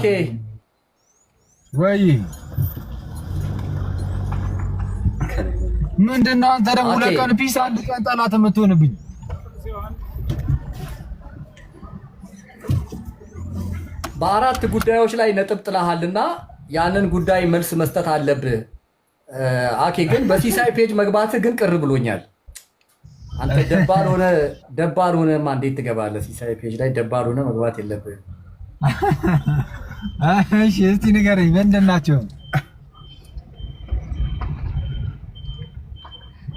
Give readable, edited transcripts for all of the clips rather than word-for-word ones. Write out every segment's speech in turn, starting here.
አኬ ወይ ምንድነው አንተ ደግሞ ለቀን ፒስ አንድ ቀን ጠላት የምትሆንብኝ? በአራት ጉዳዮች ላይ ነጥብ ጥለሃልና ያንን ጉዳይ መልስ መስጠት አለብህ። አኬ ግን በሲሳይ ፔጅ መግባትህ ግን ቅር ብሎኛል። አንተ ደባል ሆነማ እንዴት ትገባለህ? ሲሳይ ፔጅ ላይ ደባል ሆነ መግባት የለብህም። እሺ እስቲ ንገረኝ ምንድን ናቸው?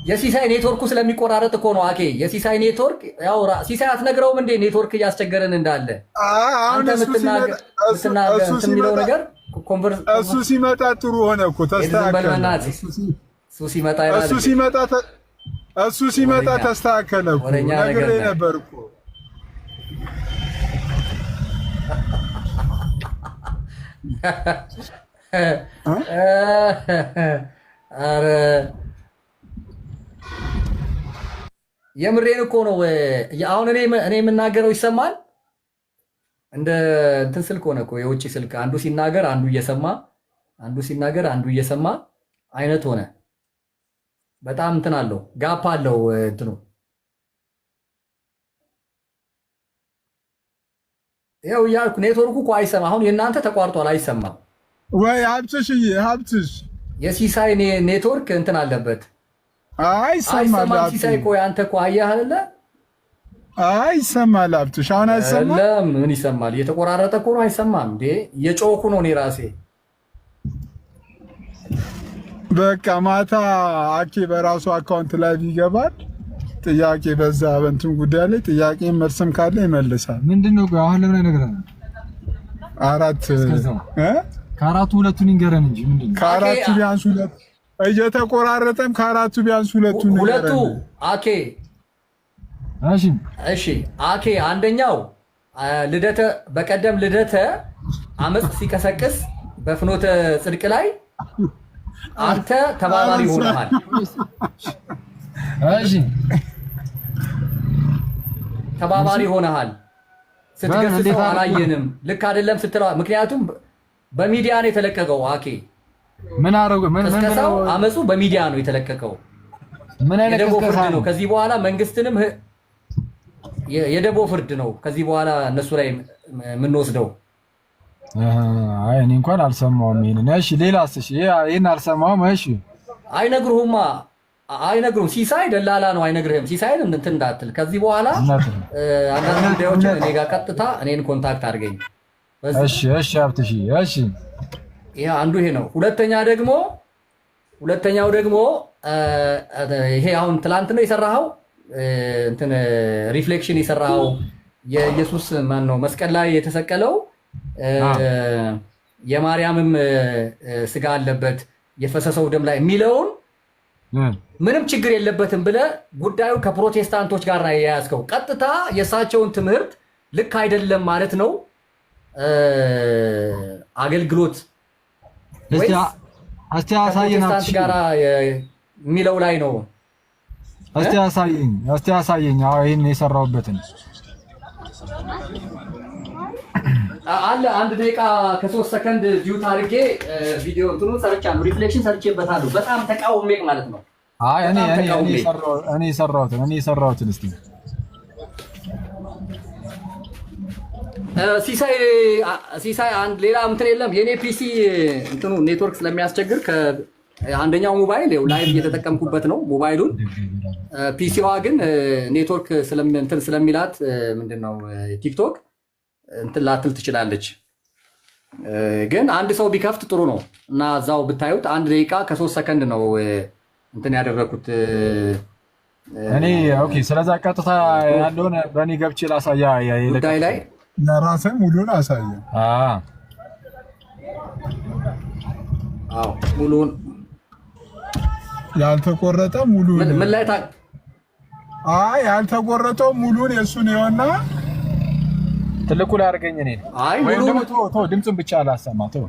የሲሳይ ኔትወርኩ ስለሚቆራረጥ እኮ ነው አኬ። የሲሳይ ኔትወርክ ያው ሲሳይ አትነግረውም እንዴ ኔትወርክ እያስቸገረን እንዳለ? አሁን የሚለው ነገር እሱ ሲመጣ ጥሩ ሆነ እኮ ተስተካከለ። እሱ ሲመጣ ተስተካከለ እኮ ነግሬህ ነበር እኮ። ኧረ የምሬን እኮ ነው። አሁን እኔ የምናገረው ይሰማል? እንደ እንትን ስልክ ሆነ እኮ የውጭ ስልክ፣ አንዱ ሲናገር አንዱ እየሰማ አንዱ ሲናገር አንዱ እየሰማ አይነት ሆነ። በጣም እንትን አለው፣ ጋፕ አለው እንትኑ። ያው እያልኩ ኔትወርኩ እኮ አይሰማ። አሁን የእናንተ ተቋርጧል፣ አይሰማም ወይ? ሀብትሽ የሲሳይ ኔትወርክ እንትን አለበት። አይሰማም ሲሳይ እኮ አንተ እኮ አየህ አይደለ? አይሰማል ሀብትሽ። አሁን አይሰማም። ምን ይሰማል? እየተቆራረጠ እኮ ነው። አይሰማም እንዴ? እየጮኩ ነው እኔ ራሴ። በቃ ማታ አኬ በራሱ አካውንት ላይ ይገባል። ጥያቄ በዛ በእንትን ጉዳይ ላይ ጥያቄ መልስም ካለ ይመልሳል። ምንድነው አሁን ለምን አይነግረንም? ከአራቱ ሁለቱን ይንገረን እንጂ ምንድነው? ከአራቱ ቢያንስ ሁለት እየተቆራረጠም ከአራቱ ቢያንስ ሁለቱ አኬ። እሺ አኬ፣ አንደኛው በቀደም ልደተ አመጽ ሲቀሰቅስ በፍኖተ ጽድቅ ላይ አንተ ተባባሪ ሆነሃል። ተባባሪ ሆነሃል። ስትገስጸው አላየንም፣ ልክ አይደለም ስትለው፣ ምክንያቱም በሚዲያ ነው የተለቀቀው አኬ። ምን አረጉ? እስከዛው አመጹ በሚዲያ ነው የተለቀቀው። ምን አይነት የደቦ ፍርድ ነው? ከዚህ በኋላ መንግስትንም የደቦ ፍርድ ነው ከዚህ በኋላ እነሱ ላይ የምንወስደው። አይ እኔ እንኳን አልሰማሁም ይሄንን። እሺ ሌላስ? እሺ ይሄን አልሰማሁም። እሺ አይነግሩም። ሲሳይ ደላላ ነው፣ አይነግርህም። ሲሳይን እንትን እንዳትል ከዚህ በኋላ አንዳንድ ጉዳዮችን እኔ ጋር ቀጥታ እኔን ኮንታክት አድርገኝ። እሺ ሀብትሽ። እሺ ይሄ አንዱ ይሄ ነው። ሁለተኛው ደግሞ ይሄ አሁን ትላንት ነው የሰራኸው እንትን ሪፍሌክሽን የሰራኸው የኢየሱስ ማን ነው መስቀል ላይ የተሰቀለው የማርያምም ስጋ አለበት የፈሰሰው ደም ላይ የሚለውን ምንም ችግር የለበትም ብለህ ጉዳዩ ከፕሮቴስታንቶች ጋር ነው የያዝከው። ቀጥታ የእሳቸውን ትምህርት ልክ አይደለም ማለት ነው አገልግሎት እስቲ አሳየን ጋር የሚለው ላይ ነው። እስቲ አሳየኝ። አዎ ይሄን የሰራሁበትን አለ። 1 ደቂቃ ከ3 ሰከንድ ቪው አድርጌ ቪዲዮ እንትኑን ሰርቻለሁ፣ ሪፍሌክሽን ሰርቼበታለሁ። በጣም ተቃውሜ ማለት ነው። አይ እኔ የሰራሁትን እስቲ ሲሳይ አንድ ሌላ እንትን የለም። የኔ ፒሲ እንትኑ ኔትወርክ ስለሚያስቸግር ከአንደኛው ሞባይል ላይቭ እየተጠቀምኩበት ነው ሞባይሉን። ፒሲዋ ግን ኔትወርክ እንትን ስለሚላት ምንድነው ቲክቶክ እንትን ላትል ትችላለች። ግን አንድ ሰው ቢከፍት ጥሩ ነው እና እዛው ብታዩት 1 ደቂቃ ከ3 ሰከንድ ነው እንትን ያደረኩት እኔ። ኦኬ ስለዛ ቀጥታ ያለውን በእኔ ገብቼ ላሳያ ጉዳይ ላይ ለራስህ ሙሉን አሳየ። ሙሉን ያልተቆረጠ ሙሉን ምን ላይ ያልተቆረጠው ሙሉን የሱን ይሆንና ትልቁ ላይ አድርገኝ። እኔ ወይ ደግሞ ተው ድምፁን ብቻ አላሰማ ተው።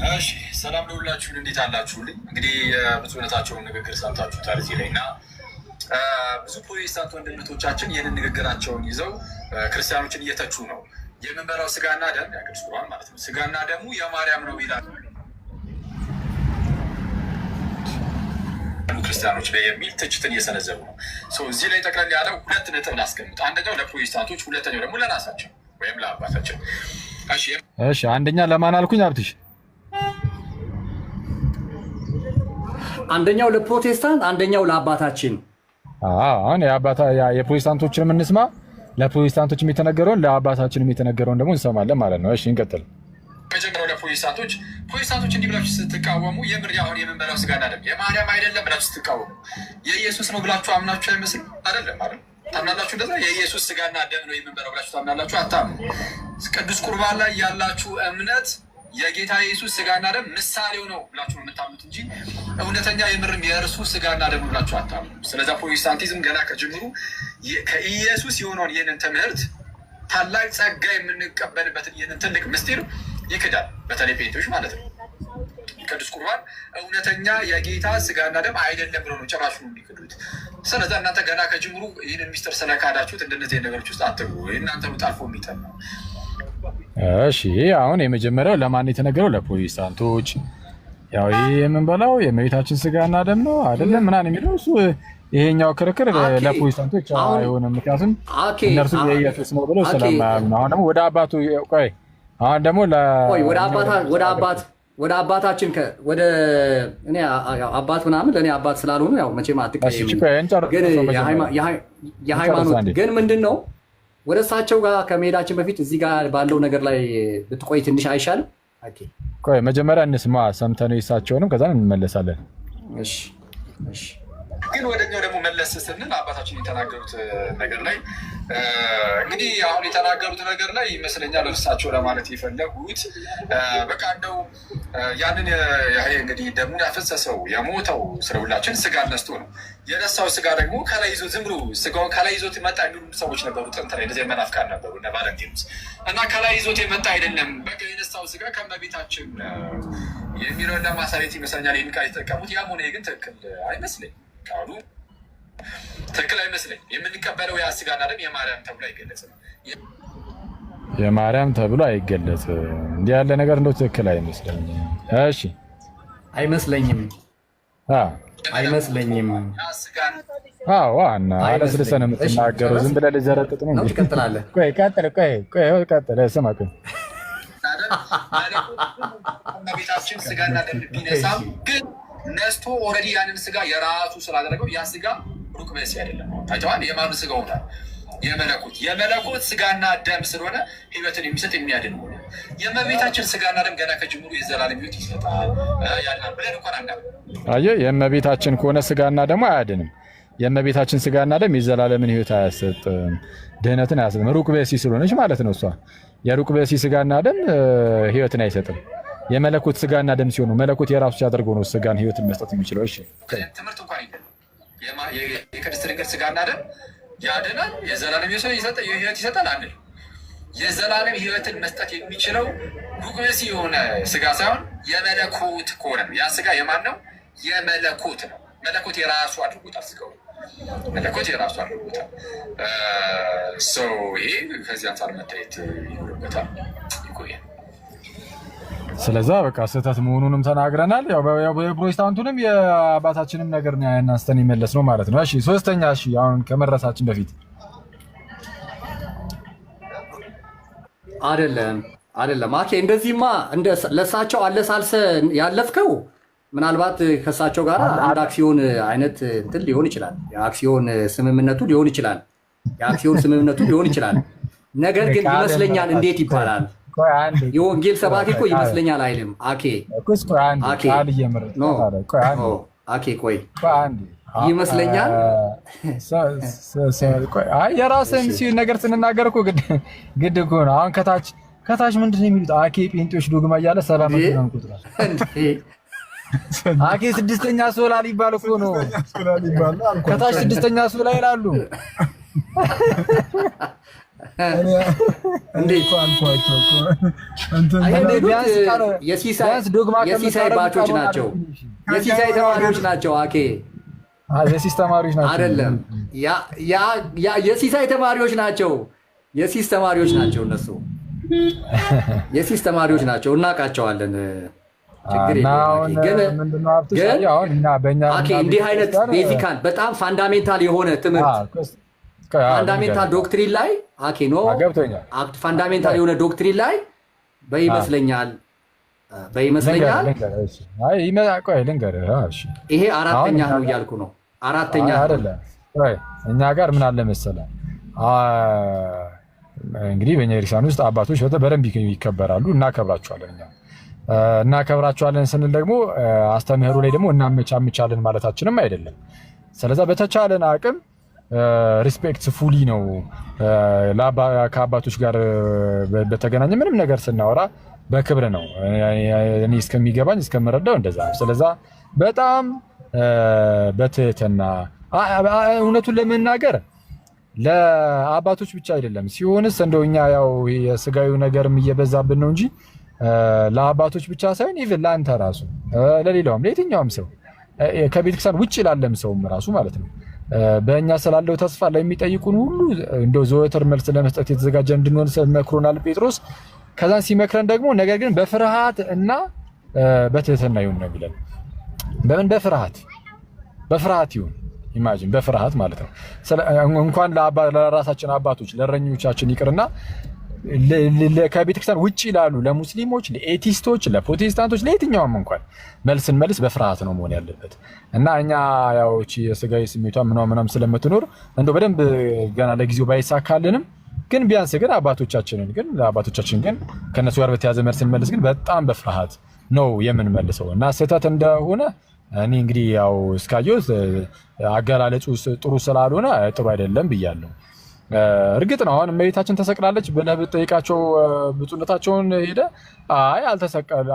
እሺ ሰላም ለሁላችሁ፣ እንዴት አላችሁልኝ? እንግዲህ የብፁዕነታቸውን ንግግር ሰምታችሁታል እዚህ ላይ እና ብዙ ፕሮቴስታንት ወንድሞቻችን ይህንን ንግግራቸውን ይዘው ክርስቲያኖችን እየተቹ ነው። የምንበላው ስጋና ደም ቅዱስ ቁርባን ማለት ነው፣ ስጋና ደሙ የማርያም ነው ይላል ክርስቲያኖች ላይ የሚል ትችትን እየሰነዘሩ ነው። እዚህ ላይ ጠቅለል ያለው ሁለት ነጥብ ላስቀምጥ። አንደኛው ለፕሮቴስታንቶች፣ ሁለተኛው ደግሞ ለራሳቸው ወይም ለአባታችን። እሺ አንደኛ ለማን አልኩኝ አብትሽ? አንደኛው ለፕሮቴስታንት፣ አንደኛው ለአባታችን። አሁን የፕሮቴስታንቶችንም እንስማ፣ ለፕሮቴስታንቶችም የተነገረውን ለአባታችንም የተነገረውን ደግሞ እንሰማለን ማለት ነው። እሺ እንቀጥል። መጀመሪያው ለፕሮቴስታንቶች እንዲህ ብላችሁ ስትቃወሙ የምር አሁን የምንበላው ስጋና ደም የማርያም አይደለም ብላችሁ ስትቃወሙ የኢየሱስ ነው ብላችሁ አምናችሁ አይመስልም? አይደለም አይደል? ታምናላችሁ? እንደዛ የኢየሱስ ስጋና ደም ነው የምንበላው ብላችሁ ታምናላችሁ? አታምኑ። ቅዱስ ቁርባን ላይ ያላችሁ እምነት የጌታ ኢየሱስ ስጋና ደም ምሳሌው ነው ብላችሁ የምታምኑት እንጂ እውነተኛ የምርም የእርሱ ስጋና ደም ብላችሁ አታምኑ። ስለዚ ፕሮቴስታንቲዝም ገና ከጅምሩ ከኢየሱስ የሆነውን ይህንን ትምህርት ታላቅ ጸጋ የምንቀበልበትን ይህንን ትልቅ ምስጢር ይክዳል። በተለይ ጴንጤዎች ማለት ነው። ቅዱስ ቁርባን እውነተኛ የጌታ ስጋና ደም አይደለም ብሎ ነው ጭራሹ የሚክዱት። ስለዚ እናንተ ገና ከጅምሩ ይህንን ሚስጥር ስለካዳችሁት እንደነዚህ ነገሮች ውስጥ አትግቡ። እናንተ ጣልፎ የሚጠን ነው። እሺ አሁን የመጀመሪያው ለማን የተነገረው? ለፕሮቴስታንቶች። ያው ይህ የምንበላው የእመቤታችን ስጋና ደም ነው አይደለም ምናምን የሚለው እሱ ይሄኛው ክርክር ለፕሮቴስታንቶች አይሆንም። ምክንያቱም እነርሱ የኢየሱስ ነው ብለው ስለማያምኑ። አሁን ደግሞ ወደ አባቱ ቆይ፣ አሁን ደግሞ ወደ አባታችን ወደ እኔ አባት ምናምን ለእኔ አባት ስላልሆኑ ያው መቼም አትቀየሙ። ግን የሃይማኖት ግን ምንድን ነው ወደ እሳቸው ጋር ከመሄዳችን በፊት እዚህ ጋር ባለው ነገር ላይ ብትቆይ ትንሽ አይሻልም? ቆይ መጀመሪያ እንስማ፣ ሰምተን እሳቸውንም ከዛ እንመለሳለን። እሺ ግን ወደኛው ደግሞ መለስ ስንል አባታችን የተናገሩት ነገር ላይ እንግዲህ አሁን የተናገሩት ነገር ላይ ይመስለኛል እርሳቸው ለማለት የፈለጉት በቃ እንደው ያንን እንግዲህ ደሙን ያፈሰሰው የሞተው ስለ ሁላችን ስጋ ነስቶ ነው። የነሳው ስጋ ደግሞ ከላይ ይዞ ዝም ብሎ ስጋውን ከላይ ይዞት የመጣ የሚሉ ሰዎች ነበሩ። ጥንት ላይ እንደዚህ መናፍቃን ነበሩ እነ ቫለንቲኑስ እና ከላይ ይዞት የመጣ አይደለም። በቃ የነሳው ስጋ ከእመቤታችን የሚለውን ለማሳየት ይመስለኛል ይህን ቃል የተጠቀሙት። ያም ሆነ ግን ትክክል አይመስለኝ ቃሉ ትክክል አይመስለኝ። የምንቀበለው ያ ስጋና ደም የማርያም ተብሎ አይገለጽም። የማርያም ተብሎ አይገለጽም። እንዲህ ያለ ነገር እንደው ትክክል አይመስለኝም። እሺ አይመስለኝም። ዋና አለስልሰን የምትናገረው ዝም ብለህ ልዘረጥጥ ነው እንጂ ትቀጥላለህ። ቆይ ቀጥል። ስማ ቆይ ቤታችን ስጋና ደም ቢነሳም ግን ነስቶ ኦልሬዲ ያንን ስጋ የራሱ ስላደረገው ያ ስጋ ሩቅ መሲ አይደለም። ታይተዋል። የማን ስጋ ሆኗል? የመለኮት ስጋና ደም ስለሆነ ህይወትን የሚሰጥ የሚያድን ሆነ። የእመቤታችን ስጋና ደም ገና ከጅምሩ የዘላለም ህይወት ይሰጣል ያልናል ብለን እንኳን አናውቅም። አየህ፣ የእመቤታችን ከሆነ ስጋና ደም አያድንም። የእመቤታችን ስጋና ደም የዘላለምን ህይወት አያሰጥም፣ ድህነትን አያሰጥም። ሩቅ በሲ ስለሆነች ማለት ነው። እሷ የሩቅ በሲ ስጋና ደም ህይወትን አይሰጥም። የመለኮት ስጋና ደም ሲሆኑ መለኮት የራሱ ሲያደርገው ነው ስጋን ህይወትን መስጠት የሚችለው። እሺ ትምህርት እንኳን አይደለም። የቅድስት ድንግል ስጋና ደም ያድናል፣ የዘላለም ህይወት ይሰጣል አንድ የዘላለም ህይወትን መስጠት የሚችለው ሩቅ ብእሲ የሆነ ስጋ ሳይሆን የመለኮት ከሆነ ያ ስጋ የማን ነው? የመለኮት ነው። መለኮት የራሱ አድርጎታል። ስጋው መለኮት የራሱ አድርጎታል። ይሄ ከዚህ አንጻር መታየት ይኖርበታል። ይቆያል። ስለዛ በቃ ስህተት መሆኑንም ተናግረናል። ያው የፕሮቴስታንቱንም የአባታችንም ነገር እናስተን ይመለስ ነው ማለት ነው። እሺ ሶስተኛ፣ እሺ አሁን ከመረሳችን በፊት አይደለም አኬ፣ እንደዚህማ ለእሳቸው አለሳልሰ ያለፍከው ምናልባት ከእሳቸው ጋር አንድ አክሲዮን አይነት እንትን ሊሆን ይችላል። የአክሲዮን ስምምነቱ ሊሆን ይችላል። ነገር ግን ይመስለኛል እንዴት ይባላል? የወንጌል ሰባኪ እኮ ይመስለኛል አይልም። አኬ ቆይ ይመስለኛል የራስን ነገር ስንናገር እኮ ግድ እኮ ነው። አሁን ከታች ምንድን ነው የሚሉት? አኬ ጴንጤዎች ዶግማ እያለ ሰላም ነው ቁጥራል። አኬ ስድስተኛ ሶላ ሊባል እኮ ነው። ከታች ስድስተኛ ሶላ ይላሉ። እንዴት የሲሳይ ባቾች ናቸው። የሲሳይ ተማሪዎች ናቸው። አኬ የሲስ ተማሪዎች ናቸው አይደለም። የሲሳይ ተማሪዎች ናቸው። የሲስ ተማሪዎች ናቸው። እነሱ የሲስ ተማሪዎች ናቸው። እናውቃቸዋለን። ችግር ግን እንዲህ አይነት ቤዚካል በጣም ፋንዳሜንታል የሆነ ትምህርት ፋንዳሜንታል ዶክትሪን ላይ ፋንዳሜንታል የሆነ ዶክትሪን ላይ በይመስለኛል ይሄ አራተኛ ነው እያልኩ ነው። አራተኛ እኛ ጋር ምን አለ መሰለህ፣ እንግዲህ በእኛ ቤተክርስቲያን ውስጥ አባቶች በደንብ ይከበራሉ፣ እናከብራቸዋለን። እኛ እናከብራቸዋለን ስንል ደግሞ አስተምህሮ ላይ ደግሞ እናመቻምቻለን ማለታችንም አይደለም። ስለዛ በተቻለን አቅም ሪስፔክት ፉሊ ነው ከአባቶች ጋር በተገናኘ ምንም ነገር ስናወራ በክብር ነው። እኔ እስከሚገባኝ እስከምረዳው እንደዛ ነው። ስለዛ በጣም በትህትና እውነቱን ለመናገር ለአባቶች ብቻ አይደለም ሲሆንስ እንደው እኛ ያው የስጋዊ ነገርም እየበዛብን ነው እንጂ ለአባቶች ብቻ ሳይሆን ኢቭን ለአንተ ራሱ ለሌላውም ለየትኛውም ሰው ከቤተክርስቲያን ውጭ ላለም ሰውም ራሱ ማለት ነው በእኛ ስላለው ተስፋ ለሚጠይቁን ሁሉ እንደው ዘወትር መልስ ለመስጠት የተዘጋጀ እንድንሆን መክሮናል ጴጥሮስ። ከዛን ሲመክረን ደግሞ ነገር ግን በፍርሃት እና በትህትና ይሁን ነው የሚለን። በምን በፍርሃት ይሁን። ኢማጂን በፍርሃት ማለት ነው። እንኳን ለራሳችን አባቶች ለእረኞቻችን ይቅርና ከቤተክርስቲያን ውጭ ላሉ ለሙስሊሞች፣ ለኤቲስቶች፣ ለፕሮቴስታንቶች ለየትኛውም እንኳን መልስ በፍርሃት ነው መሆን ያለበት እና እኛ ያው እቺ የስጋዊ ስሜቷ ምናምን ስለምትኖር እንደው በደንብ ገና ለጊዜው ባይሳካልንም ግን ቢያንስ ግን አባቶቻችን ግን ከነሱ ጋር በተያዘ መልስ ስንመልስ ግን በጣም በፍርሃት ነው የምንመልሰው እና ስህተት እንደሆነ እኔ እንግዲህ ያው እስካየሁት አገላለጹ ጥሩ ስላልሆነ ጥሩ አይደለም ብያለሁ። እርግጥ ነው አሁን እመቤታችን ተሰቅላለች ብለህ ብትጠይቃቸው ብፁዕነታቸውን ሄደ አይ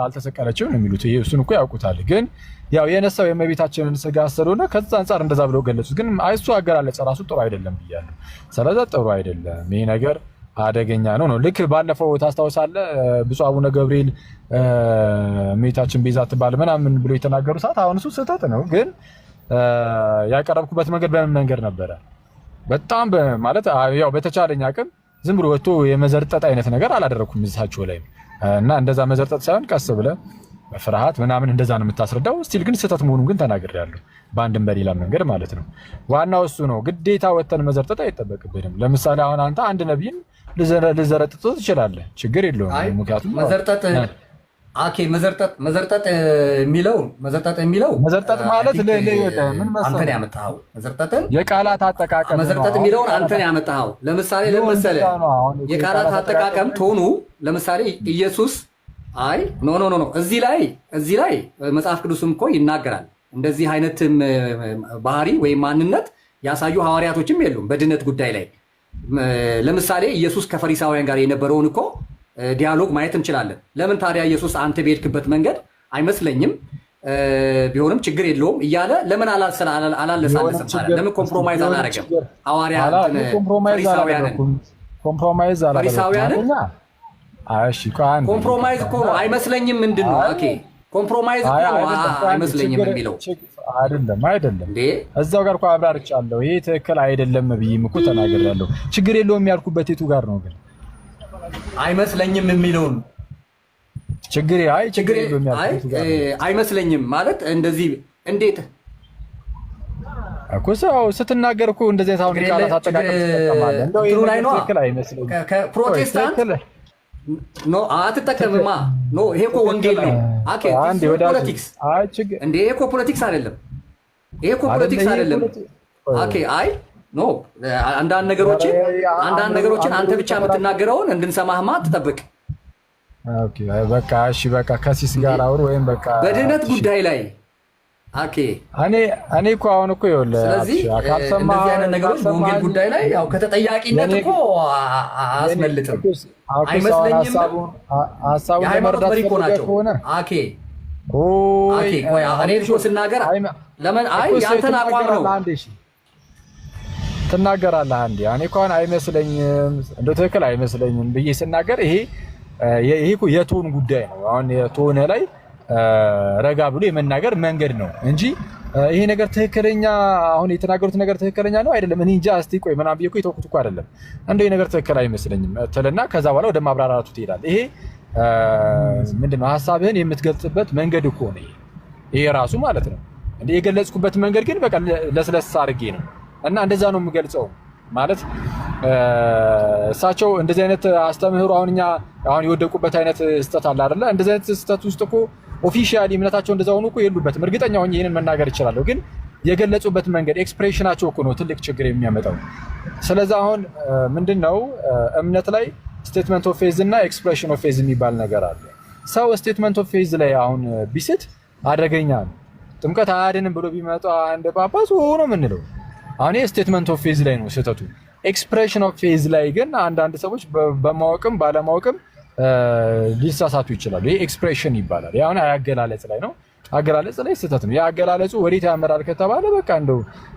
አልተሰቀለችም ነው የሚሉት። እሱን እኮ ያውቁታል። ግን ያው የነሳው የእመቤታችንን ስጋ ስለሆነ ከዛ አንጻር እንደዛ ብለው ገለጹት። ግን እሱ አገላለጽ ራሱ ጥሩ አይደለም ብያለሁ። ስለዚህ ጥሩ አይደለም፣ ይሄ ነገር አደገኛ ነው። ልክ ባለፈው ታስታውሳለህ ብፁዕ አቡነ ገብርኤል እመቤታችን ቤዛ ትባል ምናምን ብሎ የተናገሩ ሰዓት አሁን እሱ ስህተት ነው። ግን ያቀረብኩበት መንገድ በምን መንገድ ነበረ? በጣም ማለት ያው በተቻለኝ አቅም ዝም ብሎ ወጥቶ የመዘርጠጥ አይነት ነገር አላደረኩም እዛቸው ላይ እና እንደዛ መዘርጠጥ ሳይሆን ቀስ ብለህ በፍርሃት ምናምን እንደዛ ነው የምታስረዳው። ስቲል ግን ስህተት መሆኑን ግን ተናግሬያለሁ፣ በአንድም በሌላ መንገድ ማለት ነው። ዋናው እሱ ነው። ግዴታ ወጥተን መዘርጠጥ አይጠበቅብንም። ለምሳሌ አሁን አንተ አንድ ነብይን ልዘረጥጥ ትችላለህ፣ ችግር የለውም። ምክንያቱም መዘርጠጥ የሚለው መዘርጠጥ ማለት ምን መሰለህ አንተን ያመጣኸው መዘርጠጥን የቃላት አጠቃቀም መዘርጠጥ የሚለውን አንተን ያመጣኸው። ለምሳሌ የቃላት አጠቃቀም ቶኑ ለምሳሌ ኢየሱስ አይ ኖ እዚህ ላይ መጽሐፍ ቅዱስም እኮ ይናገራል። እንደዚህ አይነትም ባህሪ ወይም ማንነት ያሳዩ ሐዋርያቶችም የሉም በድነት ጉዳይ ላይ። ለምሳሌ ኢየሱስ ከፈሪሳውያን ጋር የነበረውን እኮ ዲያሎግ ማየት እንችላለን። ለምን ታዲያ ኢየሱስ አንተ በሄድክበት መንገድ አይመስለኝም ቢሆንም ችግር የለውም እያለ ለምን አላለሳለስም? ለምን ኮምፕሮማይዝ አላደረገም? ፈሪሳውያንን ኮምፕሮማይዝ እኮ ነው አይመስለኝም። ምንድን ነው ኮምፕሮማይዝ እኮ ነው አይመስለኝም የሚለው አይደለም። እዛው ጋር እኮ አብራርቻለሁ። ይሄ ትክክል አይደለም ብዬም እኮ ተናግሬያለሁ። ችግር የለውም ያልኩበት የቱ ጋር ነው ግን አይመስለኝም የሚለውን ችግር አይመስለኝም ማለት እንደዚህ እንዴት እኮ ሰው ስትናገር እኮ እንደዚህ ታውን ቃላት አጠቃቀም ተጠቅማለህ። እንደው ይሄ ትክክል አይመስለኝም። ከፕሮቴስታንት ኖ አትጠቀምማ። ኖ ይሄ እኮ ወንጌል ነው። ፖለቲክስ እንደ ይሄ እኮ ፖለቲክስ አይደለም። አይ ኖ አንዳንድ ነገሮችን አንተ ብቻ የምትናገረውን እንድንሰማህማ አትጠብቅ። በቃ እሺ፣ በቃ ከሲስ ጋር አውሩ ወይም በቃ በድህነት ጉዳይ ላይ እኔ እኮ አሁን እኮ ይኸውልህ፣ ስለዚህ እንደዚህ አይነት ነገሮች በወንጌል ጉዳይ ላይ ያው ከተጠያቂነት እኮ አያስመልጥም። አይመስለኝም። የሃይማኖት መሪ እኮ ናቸው። እኔ እርሾ ስናገር ለምን ያንተን አቋም ነው ትናገራለህ አንዴ እኔ እንኳን አይመስለኝም እንደው ትክክል አይመስለኝም ብዬ ስናገር ይሄ እኮ የቶን ጉዳይ ነው። አሁን የቶን ላይ ረጋ ብሎ የመናገር መንገድ ነው እንጂ ይሄ ነገር ትክክለኛ አሁን የተናገሩት ነገር ትክክለኛ ነው አይደለም እኔ እንጃ እስቲ ቆይ ምናምን ብዬ እኮ የተውኩት እኮ አይደለም እንደው ይሄ ነገር ትክክል አይመስለኝም ትልና ከዛ በኋላ ወደ ማብራራቱ ትሄዳለህ። ይሄ ምንድነው ሐሳብህን የምትገልጽበት መንገድ እኮ ነው ይሄ ራሱ ማለት ነው። እንዴ የገለጽኩበት መንገድ ግን በቃ ለስለስ አድርጌ ነው እና እንደዛ ነው የምገልጸው ማለት እሳቸው እንደዚህ አይነት አስተምህሮ አሁን የወደቁበት አይነት ስህተት አለ አይደለ? እንደዚህ አይነት ስህተት ውስጥ እኮ ኦፊሻሊ እምነታቸው እንደዛ ሆኖ እኮ የሉበትም። እርግጠኛ ሆኜ ይሄንን መናገር እችላለሁ። ግን የገለጹበት መንገድ ኤክስፕሬሽናቸው እኮ ነው ትልቅ ችግር የሚያመጣው። ስለዚህ አሁን ምንድነው እምነት ላይ ስቴትመንት ኦፍ ፌዝ እና ኤክስፕሬሽን ኦፍ ፌዝ የሚባል ነገር አለ። ሰው ስቴትመንት ኦፍ ፌዝ ላይ አሁን ቢስት አደገኛ ነው። ጥምቀት አያድንም ብሎ ቢመጣ አንድ ጳጳስ ሆኖ ምንለው አሁን ስቴትመንት ኦፍ ፌዝ ላይ ነው ስህተቱ። ኤክስፕሬሽን ኦፍ ፌዝ ላይ ግን አንዳንድ ሰዎች በማወቅም ባለማወቅም ሊሳሳቱ ይችላሉ። ይሄ ኤክስፕሬሽን ይባላል። ያው አገላለጽ ላይ ነው። አገላለጽ ላይ ስህተት ነው። ያገላለጹ ወዴት ያመራል ከተባለ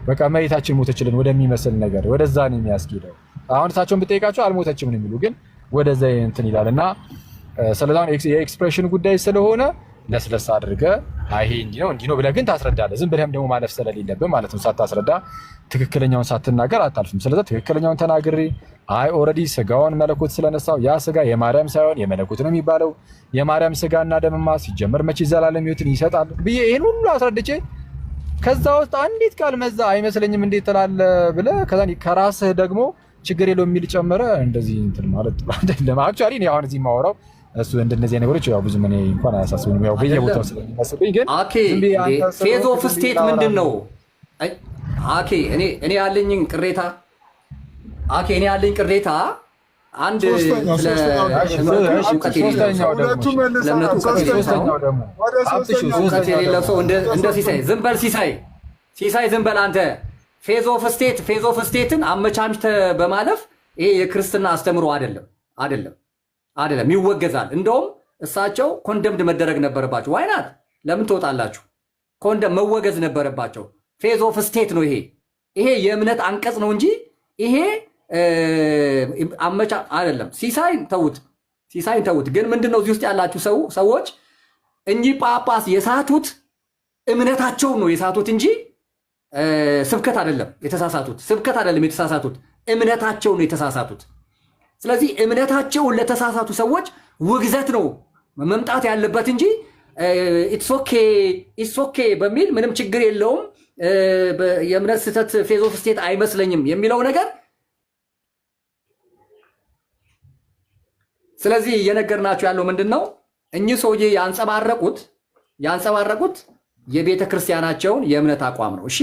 በቃ መሬታችን ሞተችልን ወደሚመስል ነገር ወደዛ ነው የሚያስኬደው። አሁን እሳቸውን ብጠይቃቸው አልሞተችም ነው የሚሉ ግን ወደዛ እንትን ይላልና ስለዚህ የኤክስፕሬሽን ጉዳይ ስለሆነ ለስለስ አድርገህ ይሄ እንዲህ ነው ብለህ ግን ታስረዳለህ። ዝም ብለህም ደግሞ ማለፍ ስለሌለብህ ማለት ነው። ሳታስረዳ ትክክለኛውን ሳትናገር አታልፍም። ስለዚህ ትክክለኛውን ተናግሬ ኦልሬዲ ስጋውን መለኮት ስለነሳው ያ ስጋ የማርያም ሳይሆን የመለኮት ነው የሚባለው የማርያም ስጋና ደምማ ሲጀመር መቼ ዘላለም ሕይወትን ይሰጣል ብዬ ይሄን ሁሉ አስረድቼ ከዛ ውስጥ አንዲት ቃል መዛ አይመስለኝም እንዴት ትላለህ ብለህ ከዛ ከራስህ ደግሞ ችግር የለውም የሚል ጨመረ እንደዚህ እንትን ማለት አይደለም። አክቹአሊ እኔ አሁን እዚህ የማወራው እሱ እንደነዚህ ነገሮች ያው ብዙም እኔ እንኳን አያሳስቡኝም። ያው በየቦታው ስለሚመስልኝ ግን ፌዝ ኦፍ ስቴት ምንድነው? እኔ ያለኝን ቅሬታ አንድ የሌለው ሰው እንደ ሲሳይ ዝም በል አንተ። ፌዝ ኦፍ ስቴትን አመቻችተህ በማለፍ ይሄ የክርስትና አስተምሮ አይደለም፣ ይወገዛል። እንደውም እሳቸው ኮንደምድ መደረግ ነበረባቸው። ዋይናት ለምን ትወጣላችሁ? ኮንደም መወገዝ ነበረባቸው። ፌዝ ኦፍ ስቴት ነው ይሄ የእምነት አንቀጽ ነው እንጂ ይሄ አመቻ አይደለም። ሲሳይን ተውት። ግን ምንድነው እዚህ ውስጥ ያላችሁ ሰዎች እኚህ ጳጳስ የሳቱት እምነታቸውን ነው የሳቱት እንጂ ስብከት አይደለም የተሳሳቱት፣ እምነታቸውን ነው የተሳሳቱት። ስለዚህ እምነታቸውን ለተሳሳቱ ሰዎች ውግዘት ነው መምጣት ያለበት እንጂ ኢትስ ኦኬ በሚል ምንም ችግር የለውም የእምነት ስህተት ፌዝ ኦፍ ስቴት አይመስለኝም የሚለው ነገር። ስለዚህ እየነገርናችሁ ያለው ምንድነው እኚህ ሰውዬ ያንጸባረቁት የቤተ ክርስቲያናቸውን የእምነት አቋም ነው። እሺ